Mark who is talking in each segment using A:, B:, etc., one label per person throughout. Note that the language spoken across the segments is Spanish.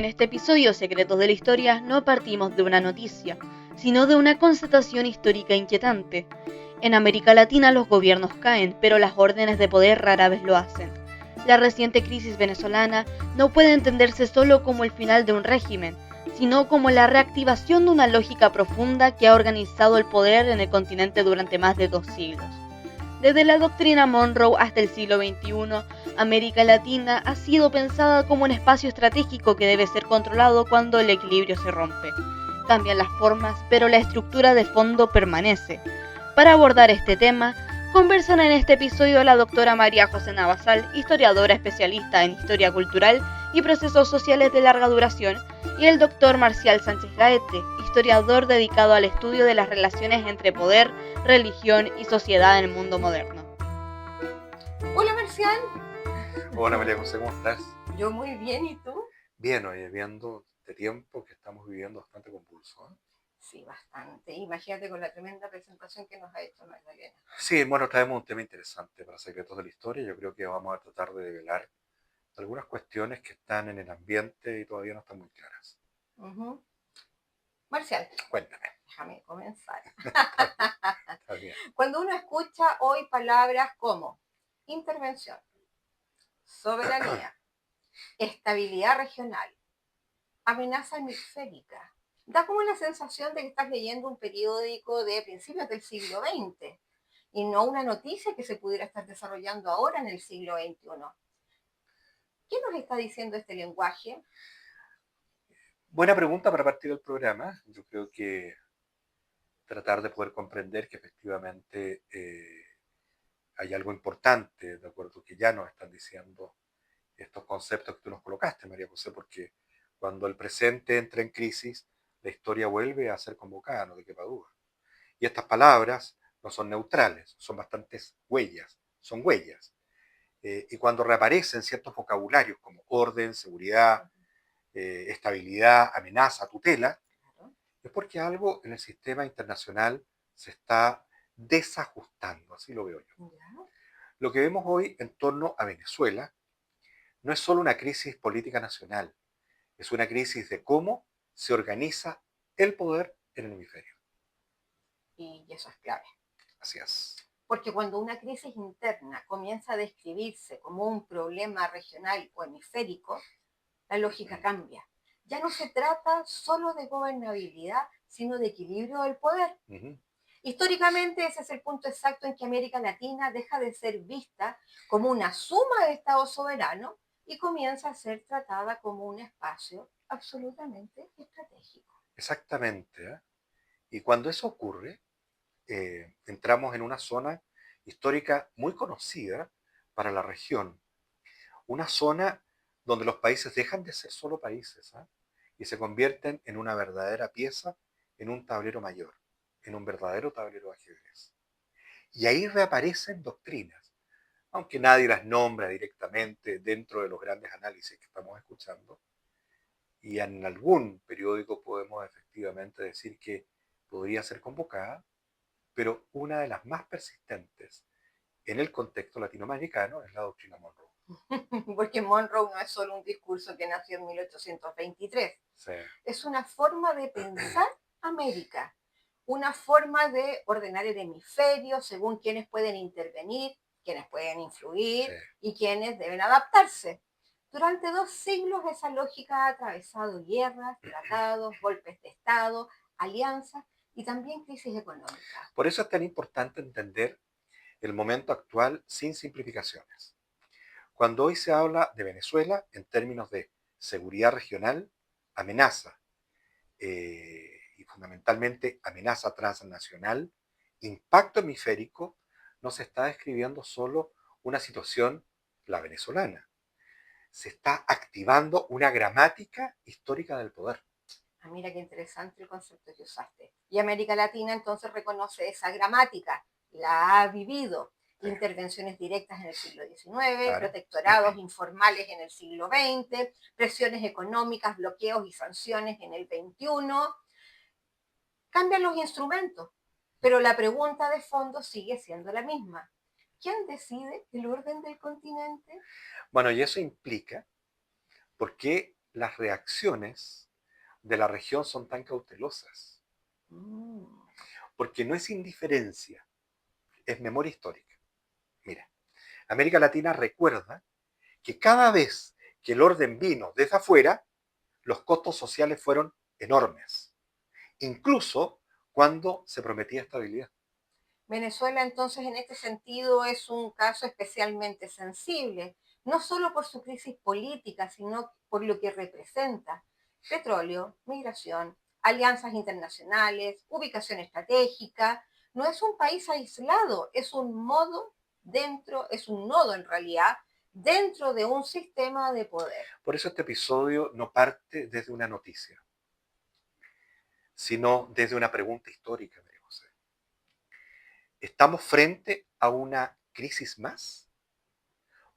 A: En este episodio Secretos de la Historia no partimos de una noticia, sino de una constatación histórica inquietante. En América Latina los gobiernos caen, pero las órdenes de poder rara vez lo hacen. La reciente crisis venezolana no puede entenderse solo como el final de un régimen, sino como la reactivación de una lógica profunda que ha organizado el poder en el continente durante más de 2 siglos. Desde la doctrina Monroe hasta el siglo XXI, América Latina ha sido pensada como un espacio estratégico que debe ser controlado cuando el equilibrio se rompe. Cambian las formas, pero la estructura de fondo permanece. Para abordar este tema, conversan en este episodio la doctora María José Navasal, historiadora especialista en historia cultural y procesos sociales de larga duración, y el doctor Marcial Sánchez Gaete, historiador dedicado al estudio de las relaciones entre poder, religión y sociedad en el mundo moderno.
B: Hola Marcial.
C: Hola María José, ¿cómo estás?
B: Yo muy bien, ¿y tú?
C: Bien, oye, viendo este tiempo que estamos viviendo bastante convulso, ¿eh?
B: Sí, bastante. Imagínate con la tremenda presentación que nos ha hecho Magdalena.
C: Sí, bueno, traemos un tema interesante para Secretos de la Historia. Yo creo que vamos a tratar de develar algunas cuestiones que están en el ambiente y todavía no están muy claras.
B: Marcial,
C: Cuéntame.
B: déjame comenzar.
C: Está bien.
B: Cuando uno escucha hoy palabras como intervención, soberanía, estabilidad regional, amenaza hemisférica, da como la sensación de que estás leyendo un periódico de principios del siglo XX y no una noticia que se pudiera estar desarrollando ahora en el siglo XXI. ¿Qué nos está diciendo este lenguaje?
C: Buena pregunta para partir del programa. Yo creo que tratar de poder comprender que efectivamente hay algo importante, de acuerdo, que ya nos están diciendo estos conceptos que tú nos colocaste, María José, porque cuando el presente entra en crisis, la historia vuelve a ser convocada, no te quepa duda. Y estas palabras no son neutrales, son bastantes huellas, son huellas. Y cuando reaparecen ciertos vocabularios como orden, seguridad, estabilidad, amenaza, tutela, es porque algo en el sistema internacional se está desajustando, así lo veo yo. Lo que vemos hoy en torno a Venezuela no es solo una crisis política nacional, es una crisis de cómo se organiza el poder en el hemisferio.
B: Y eso es clave.
C: Así es.
B: Porque cuando una crisis interna comienza a describirse como un problema regional o hemisférico, la lógica cambia. Ya no se trata solo de gobernabilidad, sino de equilibrio del poder. Históricamente ese es el punto exacto en que América Latina deja de ser vista como una suma de estados soberanos y comienza a ser tratada como un espacio absolutamente estratégico.
C: Exactamente, ¿eh? Y cuando eso ocurre, entramos en una zona histórica muy conocida para la región. Una zona donde los países dejan de ser solo países, ¿eh? Y se convierten en una verdadera pieza, en un tablero mayor, en un verdadero tablero de ajedrez. Y ahí reaparecen doctrinas, aunque nadie las nombra directamente dentro de los grandes análisis que estamos escuchando. Y en algún periódico podemos efectivamente decir que podría ser convocada, pero una de las más persistentes en el contexto latinoamericano es la doctrina Monroe.
B: Porque Monroe no es solo un discurso que nació en 1823.
C: Sí.
B: Es una forma de pensar América, una forma de ordenar el hemisferio según quienes pueden intervenir, quienes pueden influir, sí, y quienes deben adaptarse. Durante 2 siglos esa lógica ha atravesado guerras, tratados, golpes de Estado, alianzas y también crisis económicas.
C: Por eso es tan importante entender el momento actual sin simplificaciones. Cuando hoy se habla de Venezuela en términos de seguridad regional, amenaza, y fundamentalmente amenaza transnacional, impacto hemisférico, no se está describiendo solo una situación, la venezolana. Se está activando una gramática histórica del poder.
B: Ah, mira qué interesante el concepto que usaste. Y América Latina entonces reconoce esa gramática, la ha vivido. Intervenciones directas en el siglo XIX, claro, protectorados informales en el siglo XX, presiones económicas, bloqueos y sanciones en el XXI. Cambian los instrumentos, pero la pregunta de fondo sigue siendo la misma. ¿Quién decide el orden del continente?
C: Bueno, y eso implica por qué las reacciones de la región son tan cautelosas? Porque no es indiferencia, es memoria histórica. Mira, América Latina recuerda que cada vez que el orden vino desde afuera, los costos sociales fueron enormes, incluso cuando se prometía estabilidad.
B: Venezuela entonces en este sentido es un caso especialmente sensible, no solo por su crisis política, sino por lo que representa: petróleo, migración, alianzas internacionales, ubicación estratégica. No es un país aislado, es un es un nodo en realidad, dentro de un sistema de poder.
C: Por eso este episodio no parte desde una noticia, sino desde una pregunta histórica, María José. ¿Estamos frente a una crisis más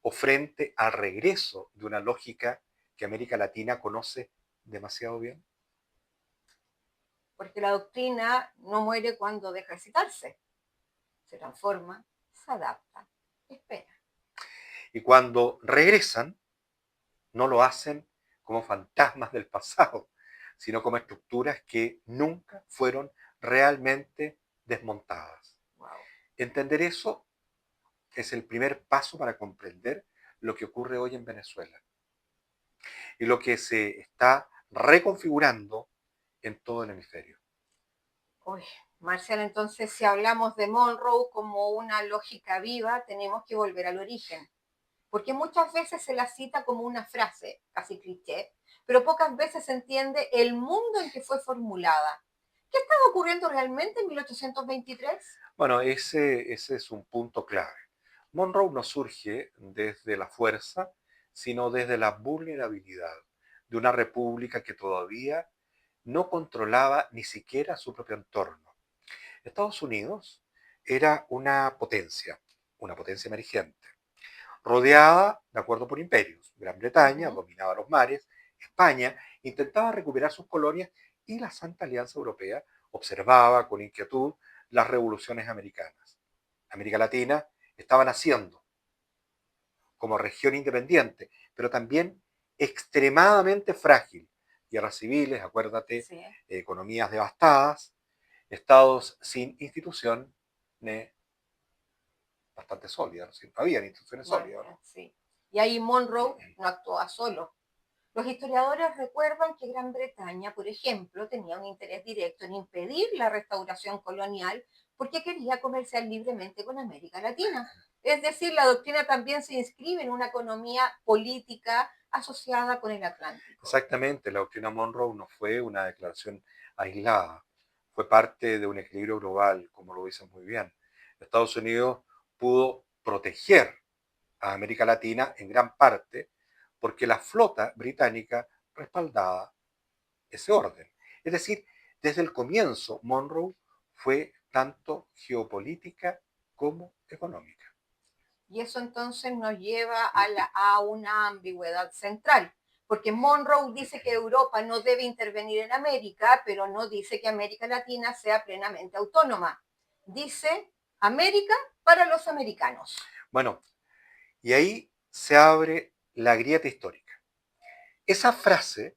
C: o frente al regreso de una lógica que América Latina conoce demasiado bien?
B: Porque la doctrina no muere cuando deja de citarse, se transforma, se adapta, espera.
C: Y cuando regresan, no lo hacen como fantasmas del pasado, sino como estructuras que nunca fueron realmente desmontadas.
B: Wow.
C: Entender eso es el primer paso para comprender lo que ocurre hoy en Venezuela y lo que se está reconfigurando en todo el hemisferio.
B: Uy, Marcial, entonces si hablamos de Monroe como una lógica viva, tenemos que volver al origen, porque muchas veces se la cita como una frase, casi cliché, pero pocas veces se entiende el mundo en que fue formulada. ¿Qué estaba ocurriendo realmente en 1823?
C: Bueno, ese es un punto clave. Monroe no surge desde la fuerza, sino desde la vulnerabilidad de una república que todavía no controlaba ni siquiera su propio entorno. Estados Unidos era una potencia emergente, rodeada, de acuerdo, por imperios. Gran Bretaña dominaba los mares, España intentaba recuperar sus colonias y la Santa Alianza Europea observaba con inquietud las revoluciones americanas. América Latina estaba naciendo como región independiente, pero también extremadamente frágil. Guerras civiles, acuérdate,
B: Sí.
C: Economías devastadas, estados sin instituciones bastante sólidas, no había instituciones sólidas, ¿no?
B: Sí. Y ahí Monroe no actuaba solo. Los historiadores recuerdan que Gran Bretaña, por ejemplo, tenía un interés directo en impedir la restauración colonial porque quería comerciar libremente con América Latina. Es decir, la doctrina también se inscribe en una economía política asociada con el Atlántico.
C: Exactamente, la doctrina Monroe no fue una declaración aislada, fue parte de un equilibrio global, como lo dicen muy bien. Estados Unidos pudo proteger a América Latina en gran parte porque la flota británica respaldaba ese orden. Es decir, desde el comienzo, Monroe fue tanto geopolítica como económica.
B: Y eso entonces nos lleva a una ambigüedad central, porque Monroe dice que Europa no debe intervenir en América, pero no dice que América Latina sea plenamente autónoma. Dice América para los americanos.
C: Bueno, y ahí se abre la grieta histórica. Esa frase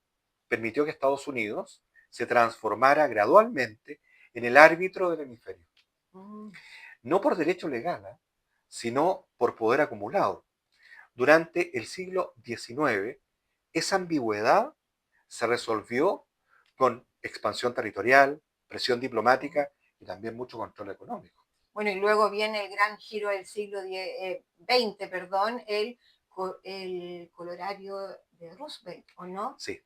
C: permitió que Estados Unidos se transformara gradualmente en el árbitro del hemisferio. No por derecho legal, sino por poder acumulado. Durante el siglo XIX, esa ambigüedad se resolvió con expansión territorial, presión diplomática y también mucho control económico.
B: Bueno, y luego viene el gran giro del siglo XX, perdón, el colorario de Roosevelt, ¿o no?
C: Sí.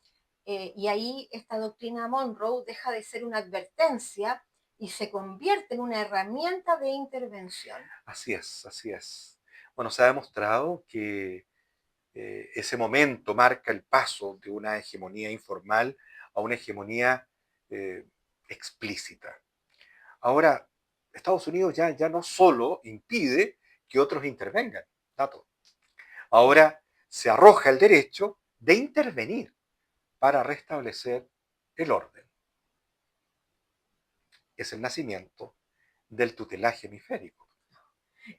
B: Y ahí esta doctrina Monroe deja de ser una advertencia y se convierte en una herramienta de intervención.
C: Así es, así es. Bueno, se ha demostrado que ese momento marca el paso de una hegemonía informal a una hegemonía eh, explícita. Ahora, Estados Unidos ya no solo impide que otros intervengan, dato. Ahora se arroja el derecho de intervenir para restablecer el orden. Es el nacimiento del tutelaje hemisférico.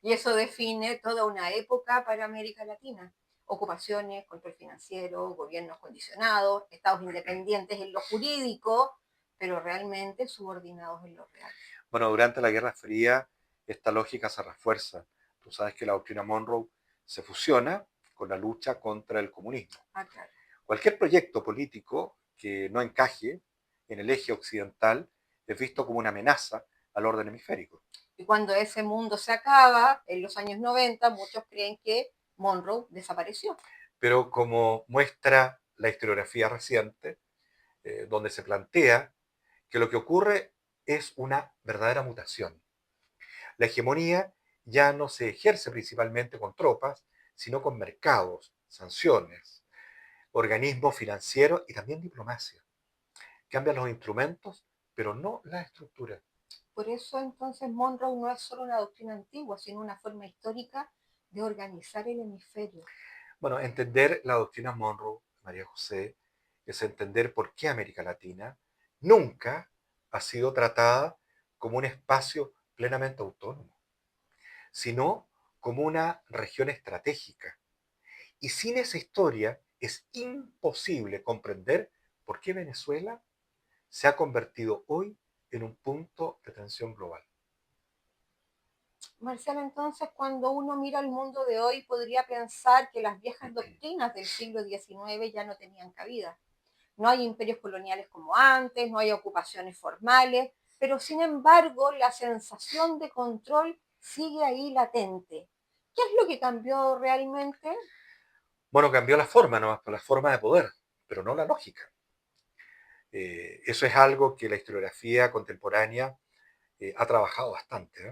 B: Y eso define toda una época para América Latina. ocupaciones, control financiero, gobiernos condicionados, estados independientes en lo jurídico, pero realmente subordinados en lo real.
C: Bueno, durante la Guerra Fría esta lógica se refuerza. Tú sabes que la doctrina Monroe se fusiona con la lucha contra el comunismo.
B: Ah, claro.
C: Cualquier proyecto político que no encaje en el eje occidental es visto como una amenaza al orden hemisférico.
B: Y cuando ese mundo se acaba, en los años 90, muchos creen que Monroe desapareció.
C: Pero como muestra la historiografía reciente, donde se plantea que lo que ocurre es una verdadera mutación. La hegemonía ya no se ejerce principalmente con tropas, sino con mercados, sanciones, organismos financieros y también diplomacia. Cambian los instrumentos, pero no la estructura.
B: Por eso entonces Monroe no es solo una doctrina antigua, sino una forma histórica de organizar el hemisferio.
C: Bueno, entender la doctrina Monroe, María José, es entender por qué América Latina nunca ha sido tratada como un espacio plenamente autónomo, sino como una región estratégica. Y sin esa historia es imposible comprender por qué Venezuela se ha convertido hoy en un punto de tensión global.
B: Marcial, entonces, cuando uno mira el mundo de hoy, podría pensar que las viejas doctrinas del siglo XIX ya no tenían cabida. No hay imperios coloniales como antes, no hay ocupaciones formales, pero sin embargo la sensación de control sigue ahí latente. ¿Qué es lo que cambió realmente?
C: Bueno, cambió la forma, ¿no? La forma de poder, pero no la lógica. Eso es algo que la historiografía contemporánea ha trabajado bastante,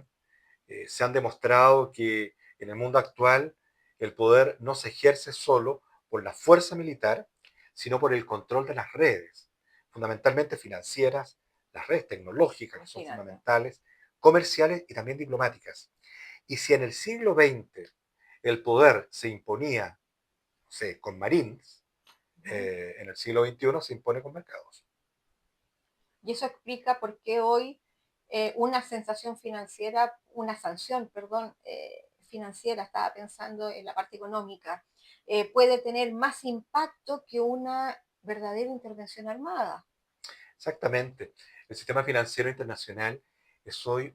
C: ¿eh? Se han demostrado que en el mundo actual el poder no se ejerce solo por la fuerza militar, sino por el control de las redes, fundamentalmente financieras, las redes tecnológicas, que son
B: Imagínate.
C: fundamentales, comerciales y también diplomáticas. Y si en el siglo XX el poder se imponía, no sé, con marines, en el siglo XXI se impone con mercados.
B: Y eso explica por qué hoy una sensación financiera, una sanción, perdón, financiera, estaba pensando en la parte económica, puede tener más impacto que una verdadera intervención armada.
C: Exactamente. El sistema financiero internacional es hoy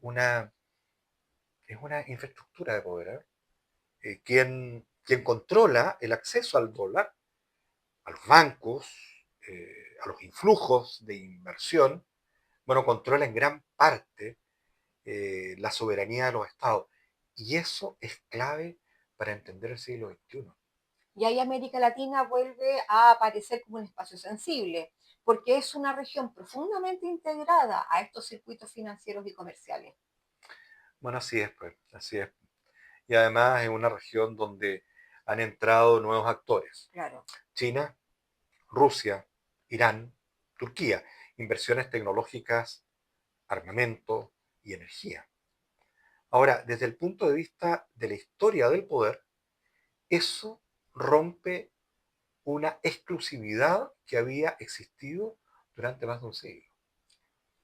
C: es una infraestructura de poder, ¿eh? Quien controla el acceso al dólar, a los bancos, a los influjos de inversión, bueno, controla en gran parte la soberanía de los estados. Y eso es clave para entender el siglo XXI.
B: Y ahí América Latina vuelve a aparecer como un espacio sensible, porque es una región profundamente integrada a estos circuitos financieros y comerciales.
C: Bueno, así es, pues, así es. Y además es una región donde han entrado nuevos actores.
B: Claro.
C: China, Rusia, Irán, Turquía, inversiones tecnológicas, armamento y energía. Ahora, desde el punto de vista de la historia del poder, eso rompe una exclusividad que había existido durante más de un siglo.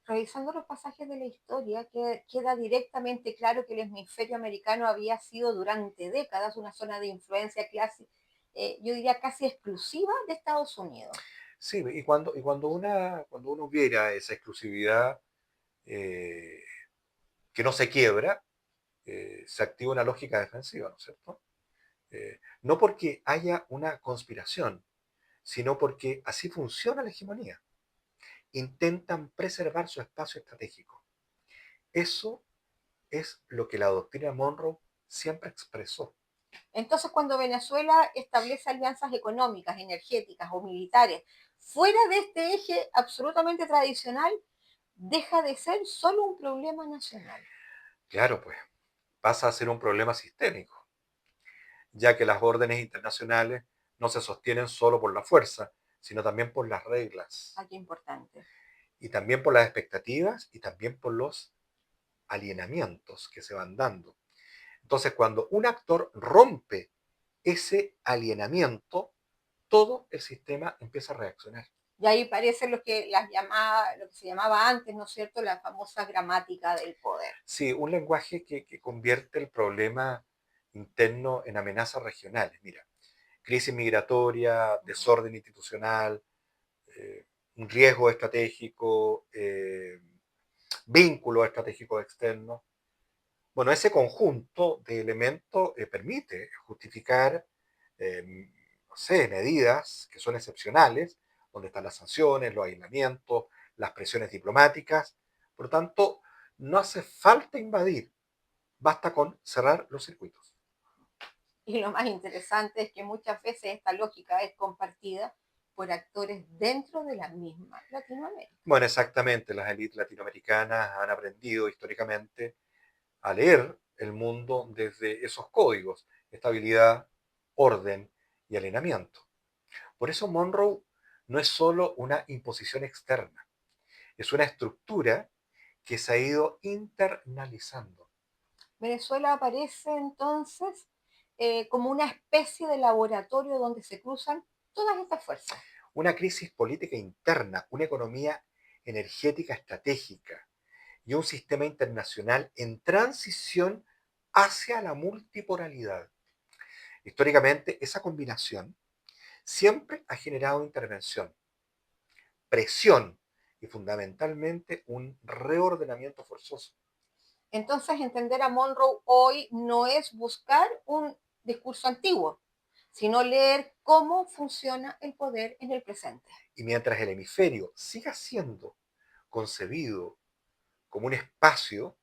B: Revisando los pasajes de la historia, queda directamente claro que el hemisferio americano había sido durante décadas una zona de influencia casi, yo diría casi exclusiva de Estados Unidos.
C: Sí, cuando uno viera esa exclusividad eh, que no se quiebra, se activa una lógica defensiva, ¿no es cierto? No porque haya una conspiración, sino porque así funciona la hegemonía. Intentan preservar su espacio estratégico. Eso es lo que la doctrina Monroe siempre expresó.
B: Entonces, cuando Venezuela establece alianzas económicas, energéticas o militares fuera de este eje absolutamente tradicional, deja de ser solo un problema nacional.
C: Claro, pues, pasa a ser un problema sistémico, ya que las órdenes internacionales no se sostienen solo por la fuerza, sino también por las reglas,
B: Aquí importante.
C: y también por las expectativas, y también por los alienamientos que se van dando. Entonces, cuando un actor rompe ese alienamiento, todo el sistema empieza a reaccionar.
B: Y ahí parece lo que se llamaba antes, ¿no es cierto?, la famosa gramática del poder.
C: Sí, un lenguaje que convierte el problema interno en amenazas regionales. Mira, crisis migratoria, desorden institucional, un riesgo estratégico, vínculos estratégicos externos. Bueno, ese conjunto de elementos permite justificar, no sé, medidas que son excepcionales, donde están las sanciones, los aislamientos, las presiones diplomáticas. Por lo tanto, no hace falta invadir, basta con cerrar los circuitos.
B: Y lo más interesante es que muchas veces esta lógica es compartida por actores dentro de la misma Latinoamérica.
C: Bueno, exactamente, las élites latinoamericanas han aprendido históricamente a leer el mundo desde esos códigos: estabilidad, orden y alineamiento. Por eso Monroe no es solo una imposición externa, es una estructura que se ha ido internalizando.
B: Venezuela aparece entonces como una especie de laboratorio donde se cruzan todas estas fuerzas.
C: Una crisis política interna, una economía energética estratégica y un sistema internacional en transición hacia la multipolaridad. Históricamente, esa combinación siempre ha generado intervención, presión y fundamentalmente un reordenamiento forzoso.
B: Entonces, entender a Monroe hoy no es buscar un discurso antiguo, sino leer cómo funciona el poder en el presente.
C: Y mientras el hemisferio siga siendo concebido como un espacio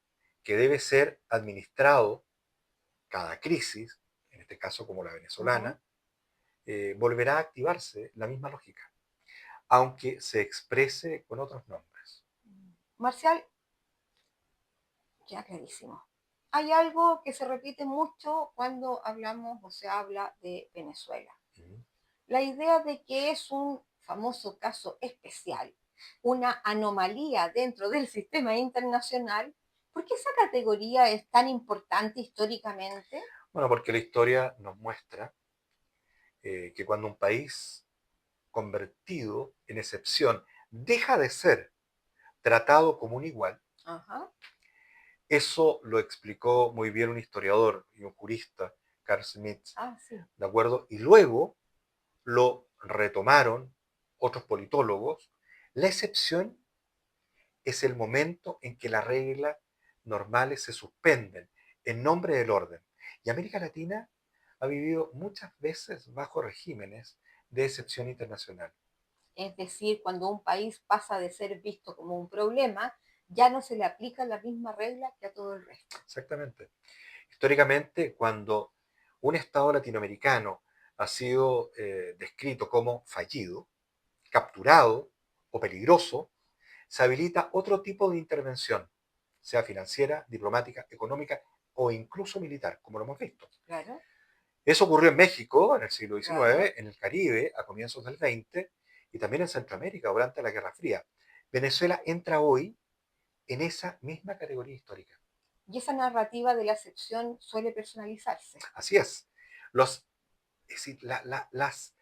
C: que debe ser administrado cada crisis, en este caso como la venezolana, volverá a activarse la misma lógica, aunque se exprese con otros nombres.
B: Marcial, ya clarísimo. Hay algo que se repite mucho cuando hablamos o se habla de Venezuela. La idea de que es un famoso caso especial, una anomalía dentro del sistema internacional. ¿Por qué esa categoría es tan importante históricamente?
C: Bueno, porque la historia nos muestra que cuando un país convertido en excepción deja de ser tratado como un igual,
B: Ajá.
C: eso lo explicó muy bien un historiador y un jurista, Carl Schmitt,
B: Sí.
C: ¿de acuerdo? Y luego lo retomaron otros politólogos. La excepción es el momento en que las reglas normales se suspenden en nombre del orden. Y América Latina ha vivido muchas veces bajo regímenes de excepción internacional.
B: Es decir, cuando un país pasa de ser visto como un problema, ya no se le aplica la misma regla que a todo el resto.
C: Exactamente. Históricamente, cuando un Estado latinoamericano ha sido descrito como fallido, capturado o peligroso, se habilita otro tipo de intervención, sea financiera, diplomática, económica o incluso militar, como lo hemos visto.
B: Claro.
C: Eso ocurrió en México en el siglo XIX,
B: Claro.
C: en el Caribe a comienzos del XX y también en Centroamérica durante la Guerra Fría. Venezuela entra hoy en esa misma categoría histórica.
B: Y esa narrativa de la excepción suele personalizarse.
C: Así es. Es decir, las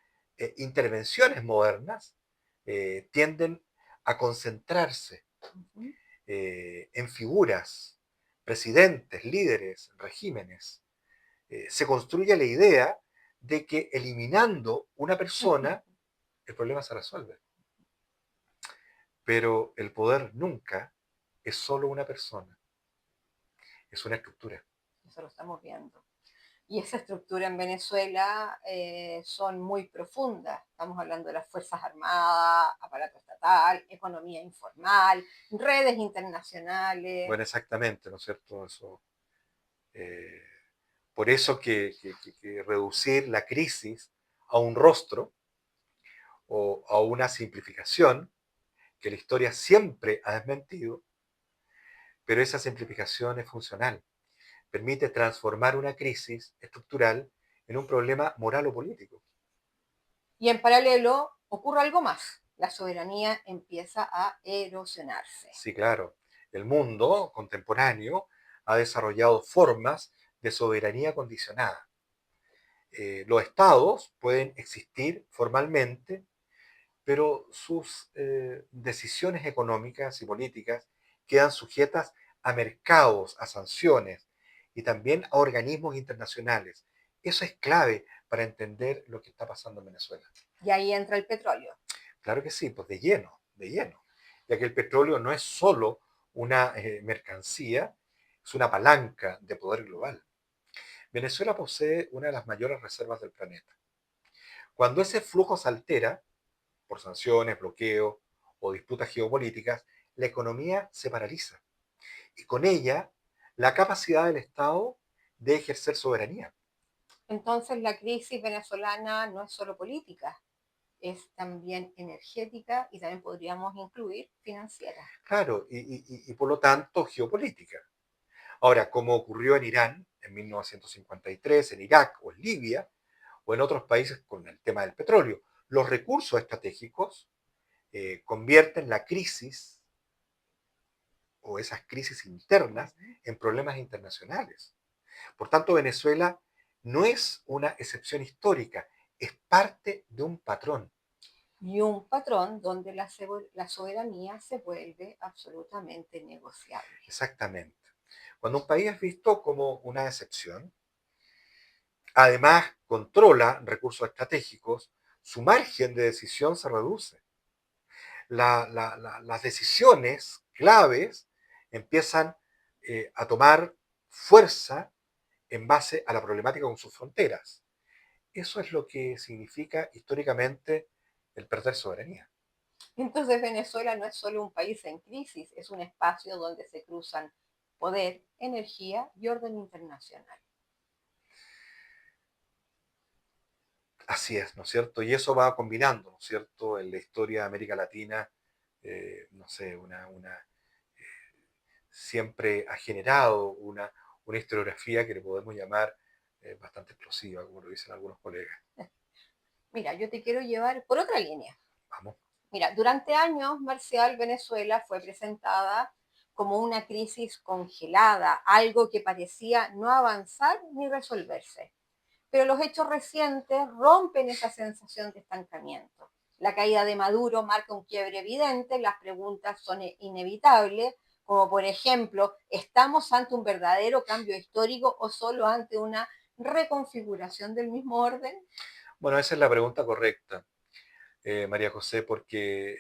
C: intervenciones modernas tienden a concentrarse en figuras, presidentes, líderes, regímenes. Se construye la idea de que eliminando una persona, el problema se resuelve. Pero el poder nunca es solo una persona, es una estructura.
B: Eso lo estamos viendo. Y esa estructura en Venezuela son muy profundas. Estamos hablando de las Fuerzas Armadas, aparato estatal, economía informal, redes internacionales.
C: Bueno, exactamente, ¿no es cierto? Eso, por eso que reducir la crisis a un rostro o a una simplificación, que la historia siempre ha desmentido, pero esa simplificación es funcional. Permite transformar una crisis estructural en un problema moral o político.
B: Y en paralelo ocurre algo más. La soberanía empieza a erosionarse.
C: Sí, claro. El mundo contemporáneo ha desarrollado formas de soberanía condicionada. Los estados pueden existir formalmente, pero sus decisiones económicas y políticas quedan sujetas a mercados, a sanciones y también a organismos internacionales. Eso es clave para entender lo que está pasando en Venezuela.
B: Y ahí entra el petróleo.
C: Claro que sí, pues de lleno, ya que el petróleo no es solo una mercancía, es una palanca de poder global. Venezuela posee una de las mayores reservas del planeta. Cuando ese flujo se altera, por sanciones, bloqueos o disputas geopolíticas, la economía se paraliza y con ella la capacidad del Estado de ejercer soberanía.
B: Entonces la crisis venezolana no es solo política, es también energética y también podríamos incluir financiera.
C: Claro, y por lo tanto geopolítica. Ahora, como ocurrió en Irán en 1953, en Irak o en Libia, o en otros países con el tema del petróleo, los recursos estratégicos convierten la crisis o esas crisis internas en problemas internacionales. Por tanto, Venezuela no es una excepción histórica, es parte de un patrón.
B: Y un patrón donde la soberanía se vuelve absolutamente negociable.
C: Exactamente. Cuando un país es visto como una excepción, además controla recursos estratégicos, su margen de decisión se reduce. Las decisiones claves empiezan a tomar fuerza en base a la problemática con sus fronteras. Eso es lo que significa históricamente el perder soberanía.
B: Entonces Venezuela no es solo un país en crisis, es un espacio donde se cruzan poder, energía y orden internacional.
C: Así es, ¿no es cierto? Y eso va combinando, ¿no es cierto? En la historia de América Latina, no sé, siempre ha generado una historiografía que le podemos llamar bastante explosiva, como lo dicen algunos colegas.
B: Mira, yo te quiero llevar por otra línea.
C: Vamos.
B: Mira, durante años, Marcial, Venezuela fue presentada como una crisis congelada, algo que parecía no avanzar ni resolverse. Pero los hechos recientes rompen esa sensación de estancamiento. La caída de Maduro marca un quiebre evidente, las preguntas son inevitables, como por ejemplo, ¿estamos ante un verdadero cambio histórico o solo ante una reconfiguración del mismo orden?
C: Bueno, esa es la pregunta correcta, María José, porque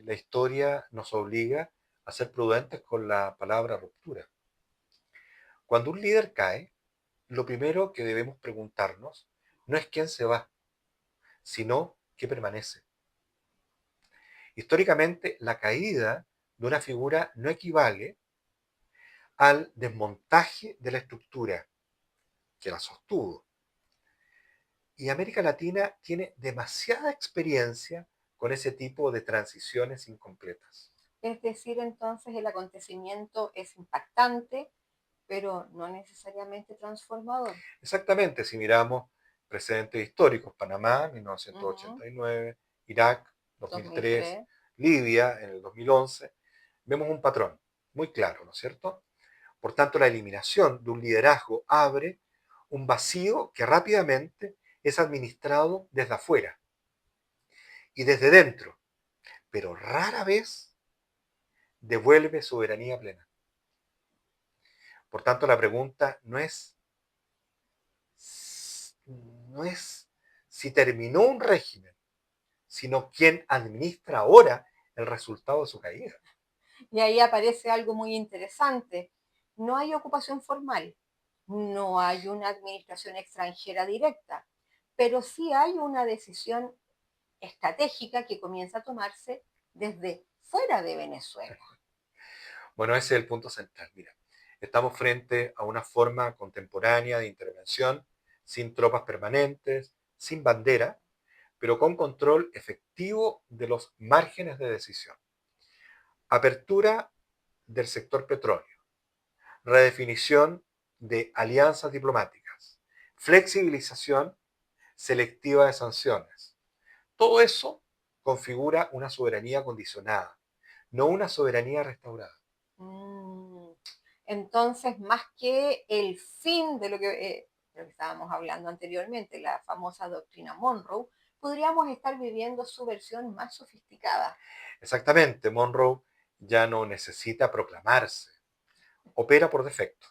C: la historia nos obliga a ser prudentes con la palabra ruptura. Cuando un líder cae, lo primero que debemos preguntarnos no es quién se va, sino qué permanece. Históricamente, la caída de una figura no equivale al desmontaje de la estructura que la sostuvo. Y América Latina tiene demasiada experiencia con ese tipo de transiciones incompletas.
B: Es decir, entonces el acontecimiento es impactante, pero no necesariamente transformador.
C: Exactamente, si miramos precedentes históricos, Panamá, 1989, Irak, 2003,
B: 2003.
C: Libia, en el 2011, vemos un patrón muy claro, ¿no es cierto? Por tanto, la eliminación de un liderazgo abre un vacío que rápidamente es administrado desde afuera y desde dentro, pero rara vez devuelve soberanía plena. Por tanto, la pregunta no es si terminó un régimen, sino quién administra ahora el resultado de su caída.
B: Y ahí aparece algo muy interesante. No hay ocupación formal, no hay una administración extranjera directa, pero sí hay una decisión estratégica que comienza a tomarse desde fuera de Venezuela.
C: Bueno, ese es el punto central. Mira, estamos frente a una forma contemporánea de intervención sin tropas permanentes, sin bandera, pero con control efectivo de los márgenes de decisión. Apertura del sector petróleo, redefinición de alianzas diplomáticas, flexibilización selectiva de sanciones. Todo eso configura una soberanía condicionada, no una soberanía restaurada.
B: Entonces, más que el fin de lo que estábamos hablando anteriormente, la famosa doctrina Monroe, podríamos estar viviendo su versión más sofisticada.
C: Exactamente, Monroe ya no necesita proclamarse, opera por defecto.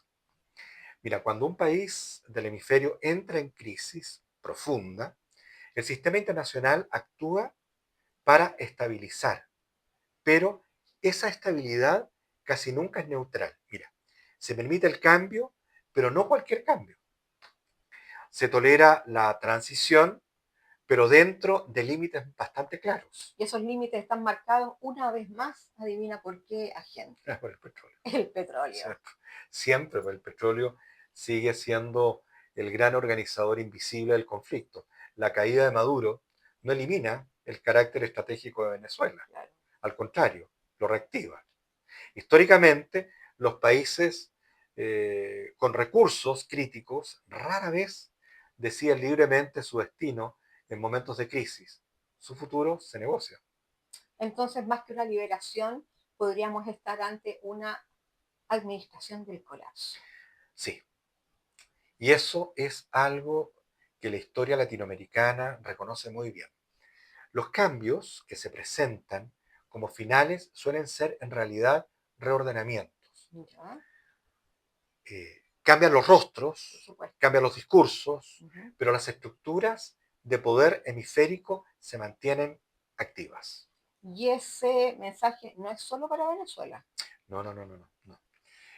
C: Mira, cuando un país del hemisferio entra en crisis, profunda, el sistema internacional actúa para estabilizar, pero esa estabilidad casi nunca es neutral. Mira, se permite el cambio, pero no cualquier cambio. Se tolera la transición, pero dentro de límites bastante claros.
B: Y esos límites están marcados una vez más, adivina por qué, agente.
C: Es por el petróleo.
B: El petróleo.
C: ¿Cierto? Siempre, pues, el petróleo sigue siendo el gran organizador invisible del conflicto. La caída de Maduro no elimina el carácter estratégico de Venezuela.
B: Claro.
C: Al contrario, lo reactiva. Históricamente, los países con recursos críticos rara vez deciden libremente su destino en momentos de crisis. Su futuro se negocia.
B: Entonces, más que una liberación, podríamos estar ante una administración del colapso.
C: Sí. Y eso es algo que la historia latinoamericana reconoce muy bien. Los cambios que se presentan como finales suelen ser en realidad reordenamientos.
B: ¿Ya?
C: Cambian los
B: Por
C: rostros,
B: supuesto.
C: cambian los discursos,
B: Uh-huh.
C: pero las estructuras de poder hemisférico se mantienen activas.
B: Y ese mensaje no es solo para Venezuela.
C: No, no, no, no, no, no.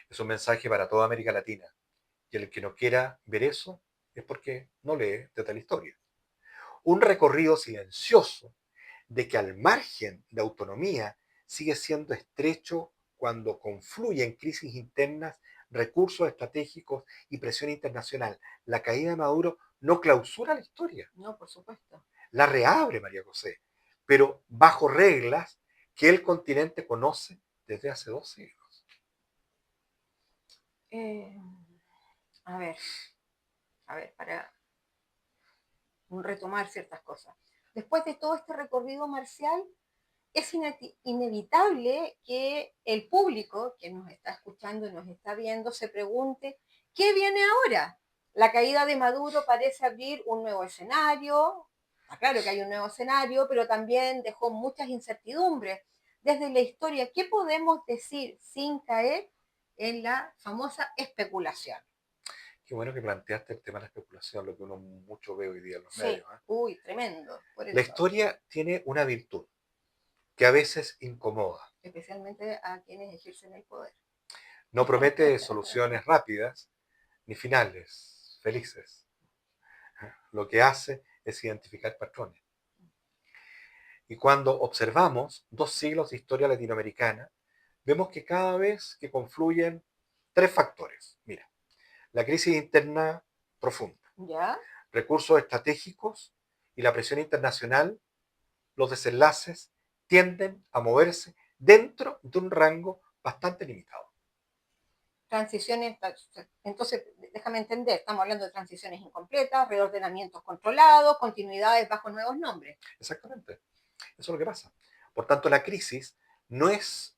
C: Es un mensaje para toda América Latina. Y el que no quiera ver eso es porque no lee desde la historia. Un recorrido silencioso de que al margen de autonomía sigue siendo estrecho cuando confluyen crisis internas, recursos estratégicos y presión internacional. La caída de Maduro no clausura la historia,
B: No, por supuesto.
C: la reabre María José, pero bajo reglas que el continente conoce desde hace 2 siglos.
B: A ver, para retomar ciertas cosas. Después de todo este recorrido marcial, es inevitable que el público que nos está escuchando y nos está viendo se pregunte, ¿qué viene ahora? La caída de Maduro parece abrir un nuevo escenario. Está claro que hay un nuevo escenario, pero también dejó muchas incertidumbres. Desde la historia, ¿qué podemos decir sin caer en la famosa especulación?
C: Qué bueno que planteaste el tema de la especulación, lo que uno mucho ve hoy día en los
B: Sí,
C: medios.
B: uy, tremendo. Por
C: La
B: eso,
C: historia tiene una virtud que a veces incomoda.
B: especialmente a quienes ejercen el poder.
C: No promete soluciones rápidas ni finales felices. Lo que hace es identificar patrones. Y cuando observamos 2 siglos de historia latinoamericana, vemos que cada vez que confluyen 3 factores. Mira, la crisis interna profunda,
B: ¿Ya?
C: recursos estratégicos y la presión internacional, los desenlaces tienden a moverse dentro de un rango bastante limitado.
B: Transiciones, entonces, déjame entender, estamos hablando de transiciones incompletas, reordenamientos controlados, continuidades bajo nuevos nombres.
C: Exactamente. Eso es lo que pasa. Por tanto, la crisis no es,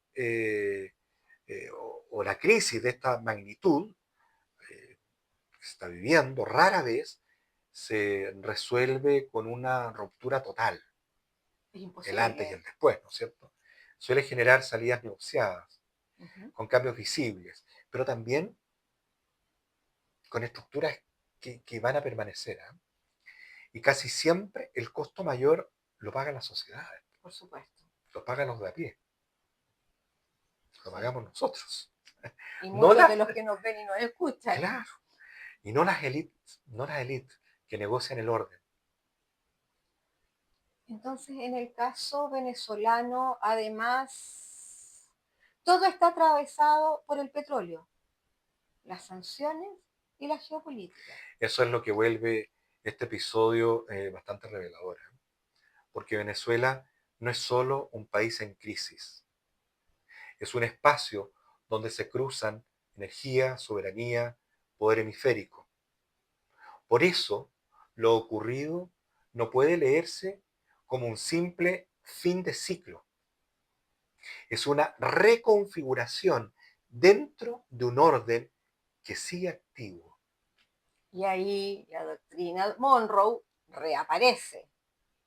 C: o la crisis de esta magnitud que se está viviendo, rara vez se resuelve con una ruptura total,
B: Es
C: el antes y
B: imposible.
C: el después, ¿no es cierto? Suele generar salidas negociadas,
B: Uh-huh.
C: con cambios visibles, pero también con estructuras que van a permanecer. ¿Eh? Y casi siempre el costo mayor lo pagan las sociedades,
B: Por supuesto.
C: lo pagan los de a pie, lo
B: Sí.
C: pagamos nosotros.
B: Y
C: No
B: muchos
C: las,
B: de los que nos ven y nos escuchan.
C: claro, y no las élites, no las élites que negocian el orden.
B: Entonces, en el caso venezolano, además, todo está atravesado por el petróleo, las sanciones y la geopolítica.
C: Eso es lo que vuelve este episodio bastante revelador, ¿eh? Porque Venezuela no es solo un país en crisis, es un espacio donde se cruzan energía, soberanía, poder hemisférico. Por eso, lo ocurrido no puede leerse como un simple fin de ciclo. Es una reconfiguración dentro de un orden que sigue activo.
B: Y ahí la doctrina Monroe reaparece,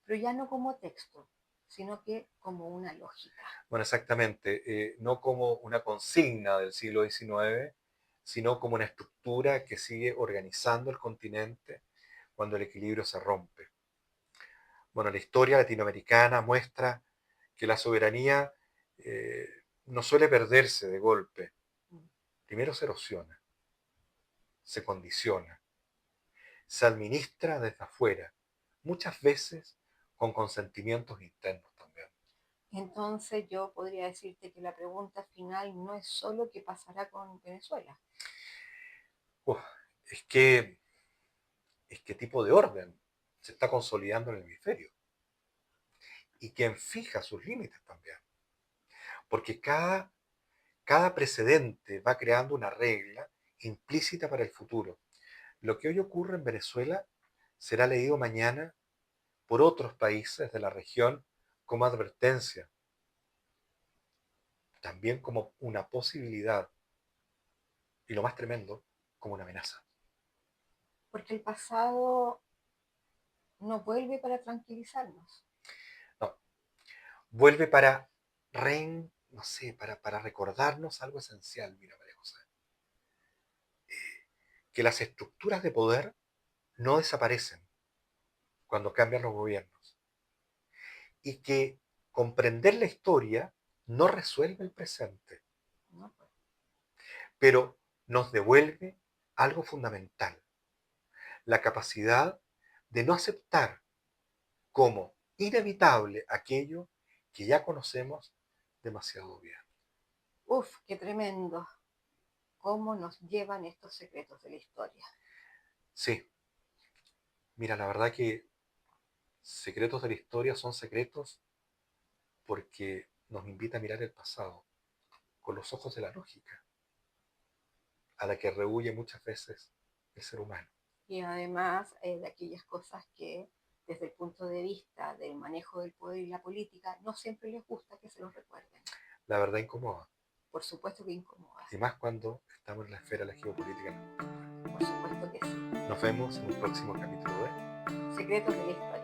B: pero ya no como texto, sino que como una lógica.
C: Bueno, exactamente, no como una consigna del siglo XIX, sino como una estructura que sigue organizando el continente cuando el equilibrio se rompe. Bueno, la historia latinoamericana muestra que la soberanía no suele perderse de golpe. Primero se erosiona, se condiciona, se administra desde afuera, muchas veces con consentimientos internos también.
B: Entonces yo podría decirte que la pregunta final no es solo qué pasará con Venezuela.
C: Uf, es que, qué tipo de orden se está consolidando en el hemisferio y quién fija sus límites también. Porque cada precedente va creando una regla implícita para el futuro. Lo que hoy ocurre en Venezuela será leído mañana por otros países de la región como advertencia, también como una posibilidad y lo más tremendo, como una amenaza.
B: Porque el pasado no vuelve para tranquilizarnos.
C: No, vuelve para no sé, para recordarnos algo esencial, mira María José, que las estructuras de poder no desaparecen cuando cambian los gobiernos y que comprender la historia no resuelve el presente,
B: ¿No?
C: pero nos devuelve algo fundamental, la capacidad de no aceptar como inevitable aquello que ya conocemos demasiado bien.
B: Uf, qué tremendo. ¿Cómo nos llevan estos secretos de la historia?
C: Sí, mira, la verdad que secretos de la historia son secretos porque nos invita a mirar el pasado con los ojos de la lógica, a la que rehuye muchas veces el ser humano.
B: Y además de aquellas cosas que desde el punto de vista del manejo del poder y la política no siempre les gusta que se los recuerden.
C: La verdad incomoda,
B: Por supuesto que incomoda.
C: y más cuando estamos en la esfera de la geopolítica.
B: Por supuesto que sí.
C: Nos vemos en un próximo capítulo de
B: Secretos de la historia.